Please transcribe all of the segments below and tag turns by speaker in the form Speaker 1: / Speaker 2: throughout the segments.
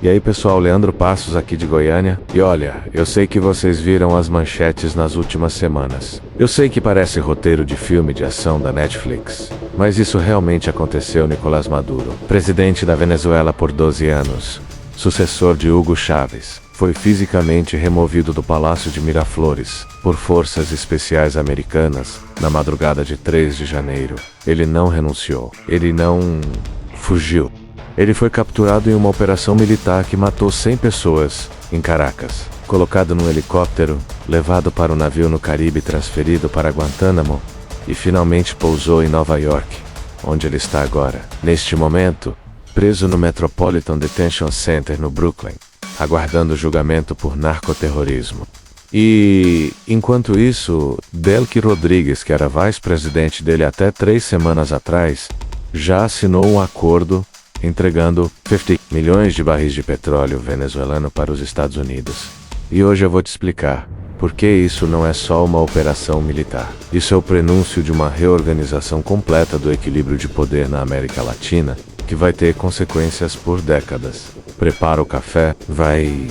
Speaker 1: E aí pessoal, Leandro Passos aqui de Goiânia. E olha, eu sei que vocês viram as manchetes nas últimas semanas. Eu sei que parece roteiro de filme de ação da Netflix, mas isso realmente aconteceu. Nicolás Maduro, presidente da Venezuela por 12 anos, sucessor de Hugo Chávez, foi fisicamente removido do Palácio de Miraflores por forças especiais americanas na madrugada de 3 de janeiro. Ele não renunciou, ele não fugiu. Ele foi capturado em uma operação militar que matou 100 pessoas em Caracas, colocado num helicóptero, levado para um navio no Caribe e transferido para Guantánamo, e finalmente pousou em Nova York, onde ele está agora. Neste momento, preso no Metropolitan Detention Center no Brooklyn, aguardando julgamento por narcoterrorismo. E, enquanto isso, Delcy Rodrigues, que era vice-presidente dele até 3 semanas atrás, já assinou um acordo entregando 50 milhões de barris de petróleo venezuelano para os Estados Unidos. E hoje eu vou te explicar por que isso não é só uma operação militar. Isso é o prenúncio de uma reorganização completa do equilíbrio de poder na América Latina, que vai ter consequências por décadas. Prepara o café, vai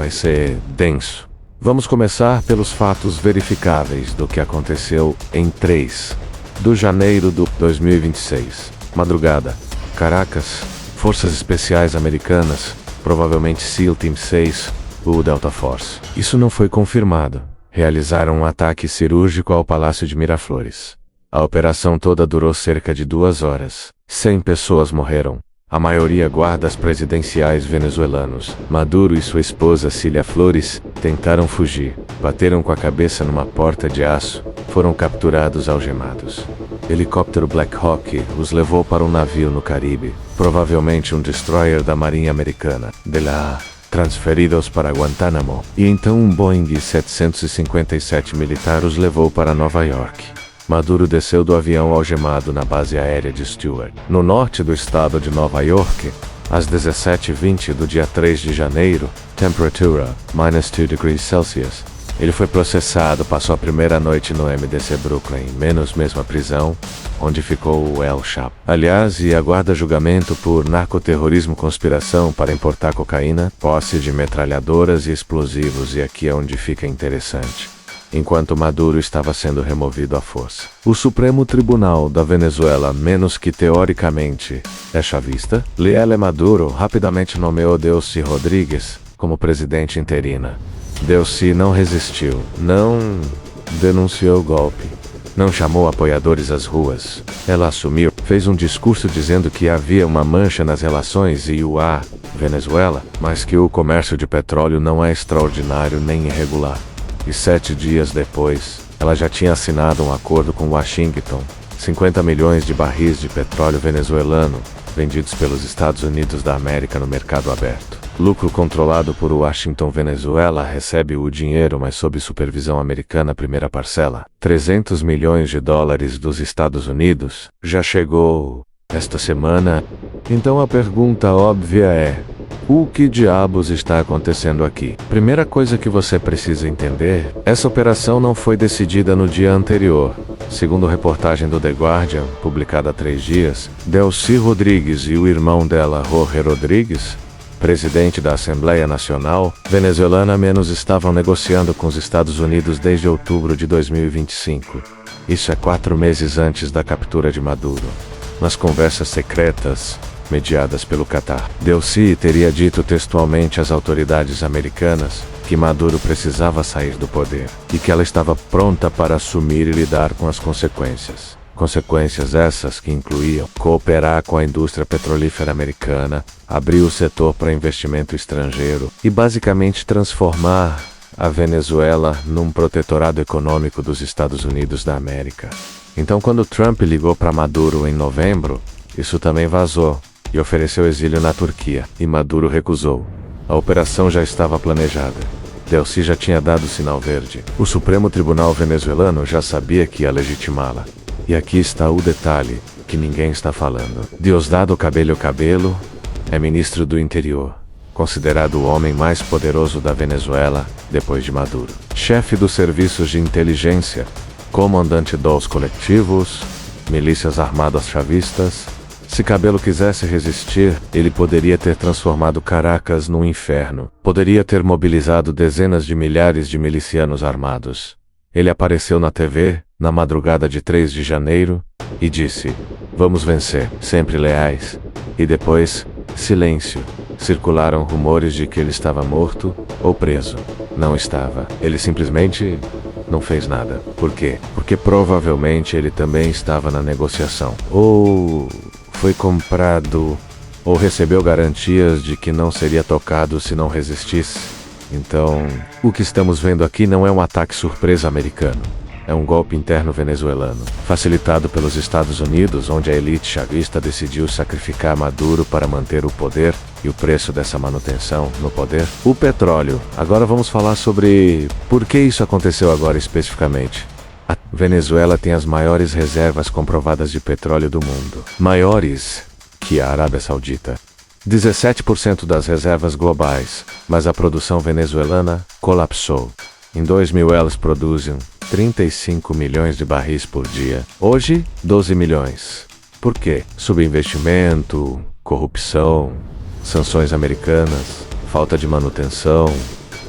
Speaker 1: ser denso. Vamos começar pelos fatos verificáveis do que aconteceu em 3 de janeiro de 2026. Madrugada, Caracas, Forças Especiais Americanas, provavelmente SEAL Team 6, ou Delta Force. Isso não foi confirmado. Realizaram um ataque cirúrgico ao Palácio de Miraflores. A operação toda durou cerca de 2 horas. 100 pessoas morreram, a maioria guardas presidenciais venezuelanos. Maduro e sua esposa Cilia Flores tentaram fugir, bateram com a cabeça numa porta de aço, foram capturados algemados. Helicóptero Black Hawk os levou para um navio no Caribe, provavelmente um destroyer da Marinha Americana, de lá transferidos para Guantánamo, e então um Boeing 757 militar os levou para Nova York. Maduro desceu do avião algemado na base aérea de Stewart, no norte do estado de Nova York, às 17h20 do dia 3 de janeiro, temperatura -2 degrees Celsius. Ele foi processado, passou a primeira noite no MDC Brooklyn, menos mesma prisão, onde ficou o El Chapo. Aliás, e aguarda julgamento por narcoterrorismo, conspiração para importar cocaína, posse de metralhadoras e explosivos, e aqui é onde fica interessante. Enquanto Maduro estava sendo removido à força, o Supremo Tribunal da Venezuela, menos que teoricamente é chavista, Leila Maduro rapidamente nomeou Delcy Rodrigues como presidente interina. Delcy não resistiu, não denunciou o golpe, não chamou apoiadores às ruas. Ela assumiu, fez um discurso dizendo que havia uma mancha nas relações EU-Venezuela, mas que o comércio de petróleo não é extraordinário nem irregular. E 7 dias depois, ela já tinha assinado um acordo com Washington, 50 milhões de barris de petróleo venezuelano, vendidos pelos Estados Unidos da América no mercado aberto. Lucro controlado por Washington. Venezuela recebe o dinheiro, mas sob supervisão americana. Primeira parcela, 300 milhões de dólares dos Estados Unidos, já chegou esta semana. Então a pergunta óbvia é: o que diabos está acontecendo aqui? Primeira coisa que você precisa entender, essa operação não foi decidida no dia anterior. Segundo reportagem do The Guardian, publicada há 3 dias, Delcy Rodrigues e o irmão dela, Jorge Rodrigues, presidente da Assembleia Nacional venezuelana, estavam negociando com os Estados Unidos desde outubro de 2025. Isso é 4 meses antes da captura de Maduro. Nas conversas secretas mediadas pelo Catar, Delcy teria dito textualmente às autoridades americanas que Maduro precisava sair do poder e que ela estava pronta para assumir e lidar com as consequências. Consequências essas que incluíam cooperar com a indústria petrolífera americana, abrir o setor para investimento estrangeiro e basicamente transformar a Venezuela num protetorado econômico dos Estados Unidos da América. Então, quando Trump ligou para Maduro em novembro, isso também vazou e ofereceu exílio na Turquia, e Maduro recusou. A operação já estava planejada. Delcy já tinha dado sinal verde. O Supremo Tribunal venezuelano já sabia que ia legitimá-la. E aqui está o detalhe que ninguém está falando. Diosdado Cabello é ministro do Interior, considerado o homem mais poderoso da Venezuela depois de Maduro. Chefe dos serviços de inteligência, comandante dos coletivos, milícias armadas chavistas, Se Cabello quisesse resistir, ele poderia ter transformado Caracas num inferno. Poderia ter mobilizado dezenas de milhares de milicianos armados. Ele apareceu na TV, na madrugada de 3 de janeiro, e disse: "Vamos vencer, sempre leais." E depois, silêncio. Circularam rumores de que ele estava morto ou preso. Não estava. Ele simplesmente não fez nada. Por quê? Porque provavelmente ele também estava na negociação. Ou foi comprado, ou recebeu garantias de que não seria tocado se não resistisse. Então, o que estamos vendo aqui não é um ataque surpresa americano. É um golpe interno venezuelano, facilitado pelos Estados Unidos, onde a elite chavista decidiu sacrificar Maduro para manter o poder. E o preço dessa manutenção no poder? O petróleo. Agora vamos falar sobre por que isso aconteceu agora especificamente. A Venezuela tem as maiores reservas comprovadas de petróleo do mundo. Maiores que a Arábia Saudita. 17% das reservas globais, mas a produção venezuelana colapsou. Em 2000 elas produzem 35 milhões de barris por dia. Hoje, 12 milhões. Por quê? Subinvestimento, corrupção, sanções americanas, falta de manutenção,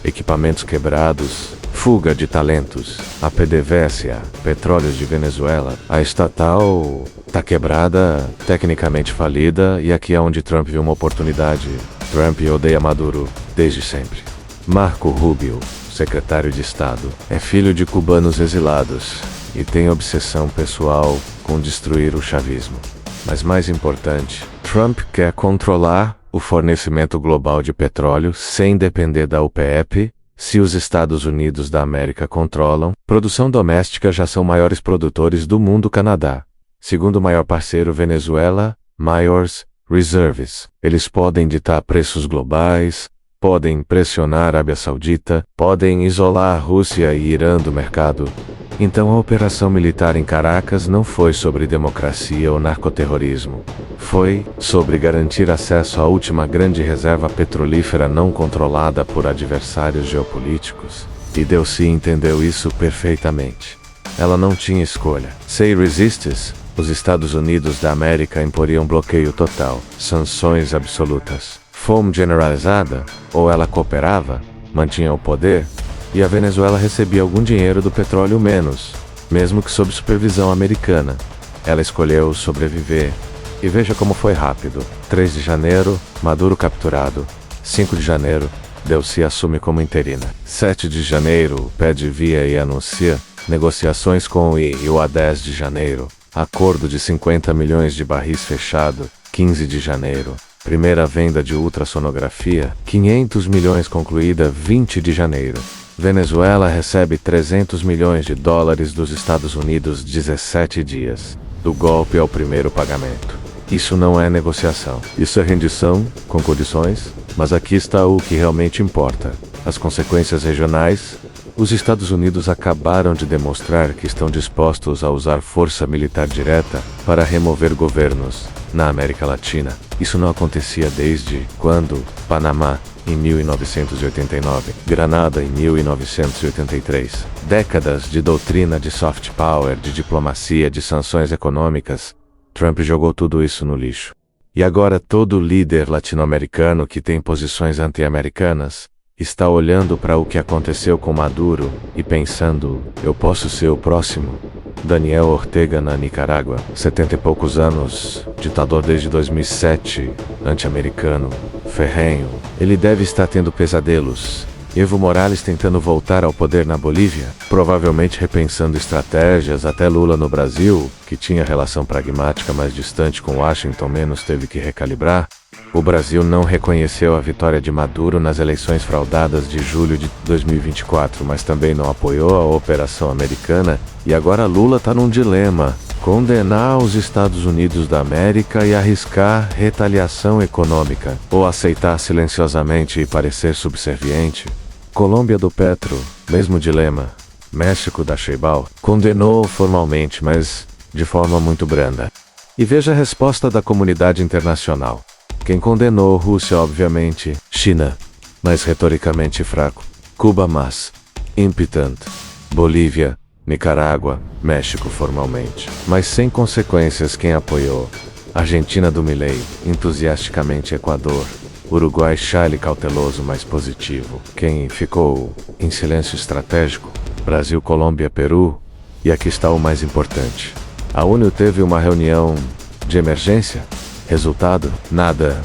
Speaker 1: equipamentos quebrados, fuga de talentos. A PDVSA, Petróleos de Venezuela, a estatal tá quebrada, tecnicamente falida, e aqui é onde Trump viu uma oportunidade. Trump odeia Maduro desde sempre. Marco Rubio, secretário de Estado, é filho de cubanos exilados e tem obsessão pessoal com destruir o chavismo. Mas mais importante, Trump quer controlar o fornecimento global de petróleo sem depender da OPEP. Se os Estados Unidos da América controlam, produção doméstica já são maiores produtores do mundo. Canadá, segundo maior parceiro Venezuela, Maiores Reserves. Eles podem ditar preços globais, podem pressionar a Arábia Saudita, podem isolar a Rússia e Irã do mercado. Então a operação militar em Caracas não foi sobre democracia ou narcoterrorismo. Foi sobre garantir acesso à última grande reserva petrolífera não controlada por adversários geopolíticos. E Delcy entendeu isso perfeitamente. Ela não tinha escolha. Se resistisse, os Estados Unidos da América imporiam bloqueio total, sanções absolutas, fome generalizada, ou ela cooperava, mantinha o poder, e a Venezuela recebia algum dinheiro do petróleo menos, mesmo que sob supervisão americana. Ela escolheu sobreviver. E veja como foi rápido. 3 de janeiro, Maduro capturado. 5 de janeiro, Delcy assume como interina. 7 de janeiro, pede via e anuncia negociações com o IU. A 10 de janeiro, acordo de 50 milhões de barris fechado. 15 de janeiro, primeira venda de ultrassonografia. 500 milhões concluída. 20 de janeiro. Venezuela recebe 300 milhões de dólares dos Estados Unidos 17 dias. Do golpe ao primeiro pagamento. Isso não é negociação. Isso é rendição, com condições, mas aqui está o que realmente importa. As consequências regionais. Os Estados Unidos acabaram de demonstrar que estão dispostos a usar força militar direta para remover governos na América Latina. Isso não acontecia desde quando Panamá, em 1989, Granada em 1983. Décadas de doutrina de soft power, de diplomacia, de sanções econômicas. Trump jogou tudo isso no lixo. E agora todo líder latino-americano que tem posições anti-americanas está olhando para o que aconteceu com Maduro e pensando: eu posso ser o próximo. Daniel Ortega na Nicarágua, 70 e poucos anos, ditador desde 2007, anti-americano, ferrenho. Ele deve estar tendo pesadelos. Evo Morales tentando voltar ao poder na Bolívia, provavelmente repensando estratégias. Até Lula no Brasil, que tinha relação pragmática mais distante com Washington, menos teve que recalibrar. O Brasil não reconheceu a vitória de Maduro nas eleições fraudadas de julho de 2024, mas também não apoiou a operação americana. E agora Lula está num dilema: condenar os Estados Unidos da América e arriscar retaliação econômica, ou aceitar silenciosamente e parecer subserviente. Colômbia do Petro, mesmo dilema. México da Sheibal, condenou formalmente, mas de forma muito branda. E veja a resposta da comunidade internacional. Quem condenou Rússia, obviamente, China, mas retoricamente fraco. Cuba, mas impetent. Bolívia, Nicarágua, México formalmente, mas sem consequências. Quem apoiou? Argentina do Milei, entusiasticamente Equador. Uruguai shy cauteloso, mas positivo. Quem ficou em silêncio estratégico? Brasil, Colômbia, Peru. E aqui está o mais importante. A ONU teve uma reunião de emergência. Resultado? Nada.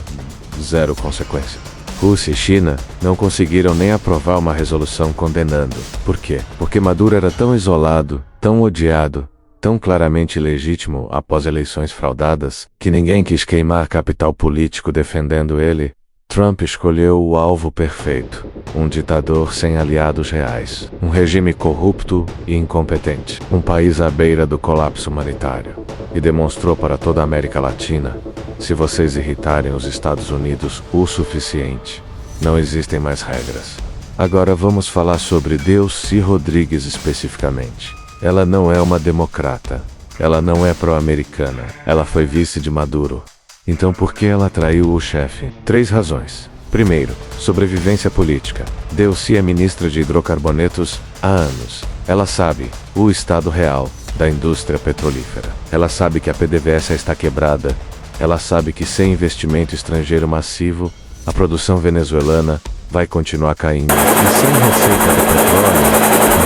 Speaker 1: Zero consequência. Rússia e China não conseguiram nem aprovar uma resolução condenando. Por quê? Porque Maduro era tão isolado, tão odiado, tão claramente ilegítimo após eleições fraudadas, que ninguém quis queimar capital político defendendo ele. Trump escolheu o alvo perfeito, um ditador sem aliados reais, um regime corrupto e incompetente, um país à beira do colapso humanitário. E demonstrou para toda a América Latina, se vocês irritarem os Estados Unidos o suficiente, não existem mais regras. Agora vamos falar sobre Delcy Rodrigues especificamente. Ela não é uma democrata, ela não é pró-americana, ela foi vice de Maduro. Então por que ela traiu o chefe? 3 razões. Primeiro, sobrevivência política. Delcy é ministra de hidrocarbonetos há anos. Ela sabe o estado real da indústria petrolífera. Ela sabe que a PDVSA está quebrada. Ela sabe que sem investimento estrangeiro massivo, a produção venezuelana vai continuar caindo. E sem receita de petróleo,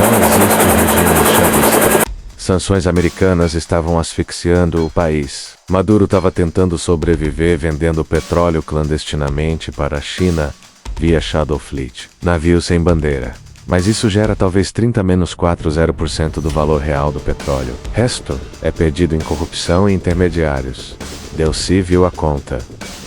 Speaker 1: não existe regime chavista. Sanções americanas estavam asfixiando o país. Maduro estava tentando sobreviver vendendo petróleo clandestinamente para a China via Shadow Fleet, navio sem bandeira. Mas isso gera talvez 30-40% do valor real do petróleo. Resto é perdido em corrupção e intermediários. Delcy viu a conta.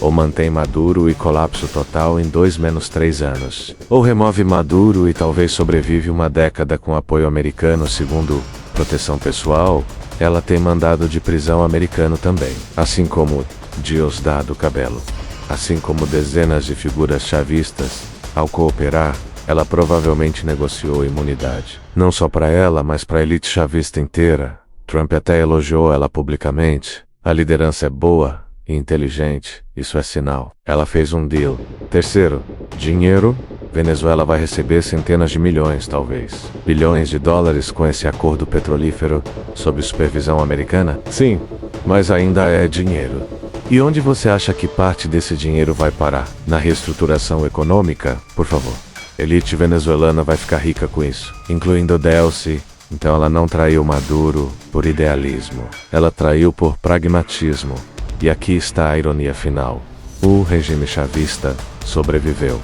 Speaker 1: Ou mantém Maduro e colapso total em 2-3 anos. Ou remove Maduro e talvez sobrevive uma década com apoio americano segundo proteção pessoal. Ela tem mandado de prisão americano também. Assim como Diosdado Cabello. Assim como dezenas de figuras chavistas. Ao cooperar, ela provavelmente negociou imunidade. Não só para ela, mas para a elite chavista inteira. Trump até elogiou ela publicamente. A liderança é boa e inteligente, isso é sinal. Ela fez um deal. Terceiro, dinheiro. Venezuela vai receber centenas de milhões, talvez bilhões de dólares com esse acordo petrolífero sob supervisão americana? Sim, mas ainda é dinheiro. E onde você acha que parte desse dinheiro vai parar? Na reestruturação econômica? Por favor. Elite venezuelana vai ficar rica com isso, incluindo Delcy. Então ela não traiu Maduro por idealismo. Ela traiu por pragmatismo. E aqui está a ironia final. O regime chavista sobreviveu.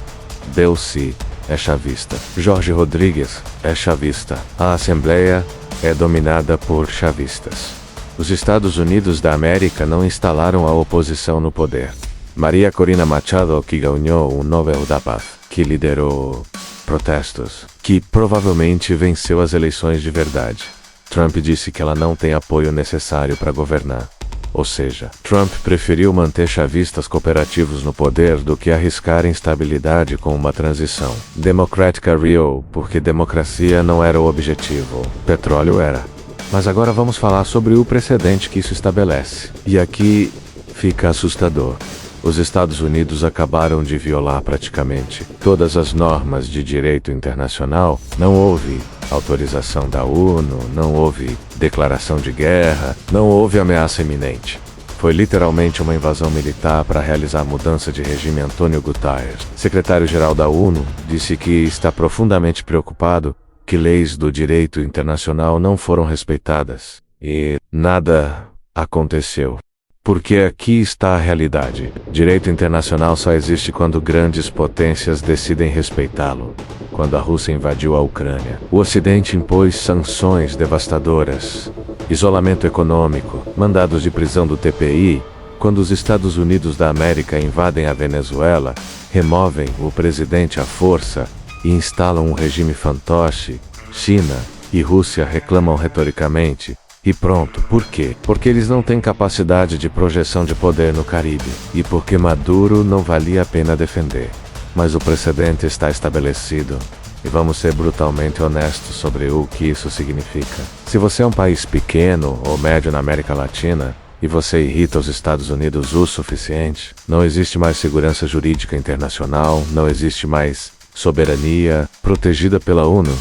Speaker 1: Delcy é chavista. Jorge Rodrigues é chavista. A Assembleia é dominada por chavistas. Os Estados Unidos da América não instalaram a oposição no poder. Maria Corina Machado, que ganhou o Nobel da Paz, que liderou protestos, que provavelmente venceu as eleições de verdade. Trump disse que ela não tem apoio necessário para governar. Ou seja, Trump preferiu manter chavistas cooperativos no poder do que arriscar instabilidade com uma transição democrática real, porque democracia não era o objetivo, petróleo era. Mas agora vamos falar sobre o precedente que isso estabelece. E aqui fica assustador. Os Estados Unidos acabaram de violar praticamente todas as normas de direito internacional. Não houve autorização da ONU, não houve declaração de guerra, não houve ameaça iminente. Foi literalmente uma invasão militar para realizar a mudança de regime. Antônio Guterres, secretário-geral da ONU, disse que está profundamente preocupado que leis do direito internacional não foram respeitadas. E nada aconteceu. Porque aqui está a realidade. Direito internacional só existe quando grandes potências decidem respeitá-lo. Quando a Rússia invadiu a Ucrânia, o Ocidente impôs sanções devastadoras, isolamento econômico, mandados de prisão do TPI. Quando os Estados Unidos da América invadem a Venezuela, removem o presidente à força e instalam um regime fantoche, China e Rússia reclamam retoricamente. E pronto, por quê? Porque eles não têm capacidade de projeção de poder no Caribe. E porque Maduro não valia a pena defender. Mas o precedente está estabelecido. E vamos ser brutalmente honestos sobre o que isso significa. Se você é um país pequeno ou médio na América Latina, e você irrita os Estados Unidos o suficiente, não existe mais segurança jurídica internacional, não existe mais soberania protegida pela ONU.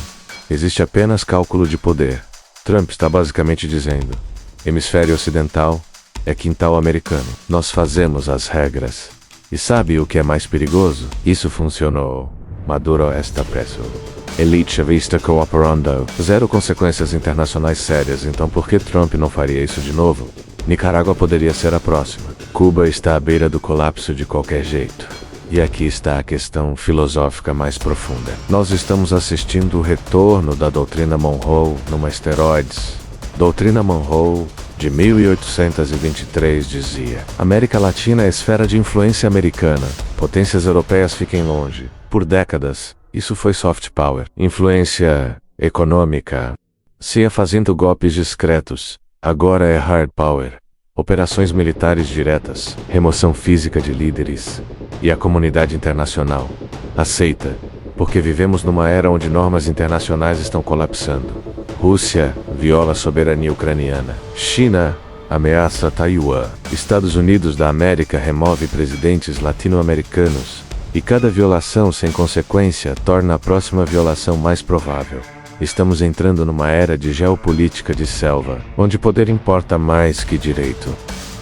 Speaker 1: Existe apenas cálculo de poder. Trump está basicamente dizendo: hemisfério ocidental, é quintal americano. Nós fazemos as regras. E sabe o que é mais perigoso? Isso funcionou. Maduro está preso. Elite chavista cooperando. Zero consequências internacionais sérias, então por que Trump não faria isso de novo? Nicarágua poderia ser a próxima. Cuba está à beira do colapso de qualquer jeito. E aqui está a questão filosófica mais profunda. Nós estamos assistindo o retorno da doutrina Monroe numa esteroides. Doutrina Monroe, de 1823, dizia: América Latina é esfera de influência americana. Potências europeias fiquem longe. Por décadas, isso foi soft power. Influência econômica. Se ia fazendo golpes discretos. Agora é hard power. Operações militares diretas, remoção física de líderes. E a comunidade internacional aceita, porque vivemos numa era onde normas internacionais estão colapsando. Rússia viola a soberania ucraniana. China ameaça Taiwan. Estados Unidos da América remove presidentes latino-americanos. E cada violação sem consequência torna a próxima violação mais provável. Estamos entrando numa era de geopolítica de selva, onde poder importa mais que direito.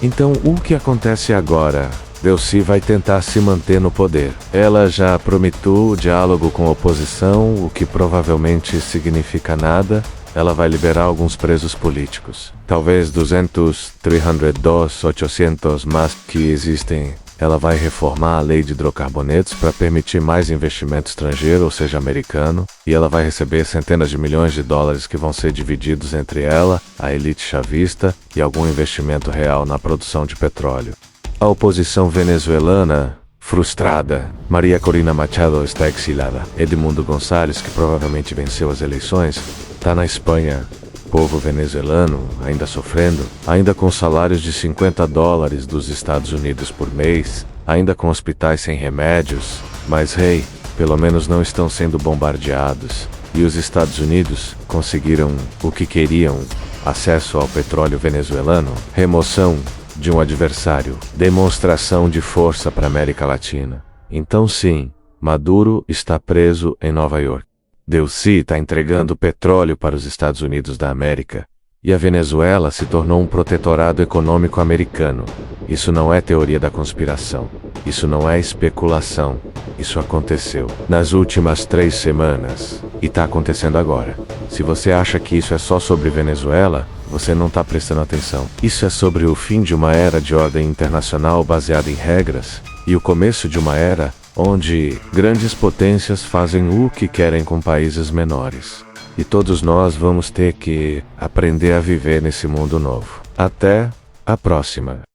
Speaker 1: Então, o que acontece agora? Delcy vai tentar se manter no poder. Ela já prometeu o diálogo com a oposição, o que provavelmente significa nada. Ela vai liberar alguns presos políticos. Talvez 200, 300, 800 mais que existem. Ela vai reformar a lei de hidrocarbonetos para permitir mais investimento estrangeiro, ou seja, americano, e ela vai receber centenas de milhões de dólares que vão ser divididos entre ela, a elite chavista e algum investimento real na produção de petróleo. A oposição venezuelana, frustrada. Maria Corina Machado está exilada. Edmundo Gonçalves, que provavelmente venceu as eleições, está na Espanha. Povo venezuelano, ainda sofrendo, ainda com salários de $50 dos Estados Unidos por mês, ainda com hospitais sem remédios, mas pelo menos não estão sendo bombardeados. E os Estados Unidos conseguiram o que queriam: acesso ao petróleo venezuelano, remoção de um adversário, demonstração de força para a América Latina. Então sim, Maduro está preso em Nova York. Delcy está entregando petróleo para os Estados Unidos da América. E a Venezuela se tornou um protetorado econômico americano. Isso não é teoria da conspiração. Isso não é especulação. Isso aconteceu nas últimas 3 semanas. E está acontecendo agora. Se você acha que isso é só sobre Venezuela, você não está prestando atenção. Isso é sobre o fim de uma era de ordem internacional baseada em regras e o começo de uma era onde grandes potências fazem o que querem com países menores. E todos nós vamos ter que aprender a viver nesse mundo novo. Até a próxima.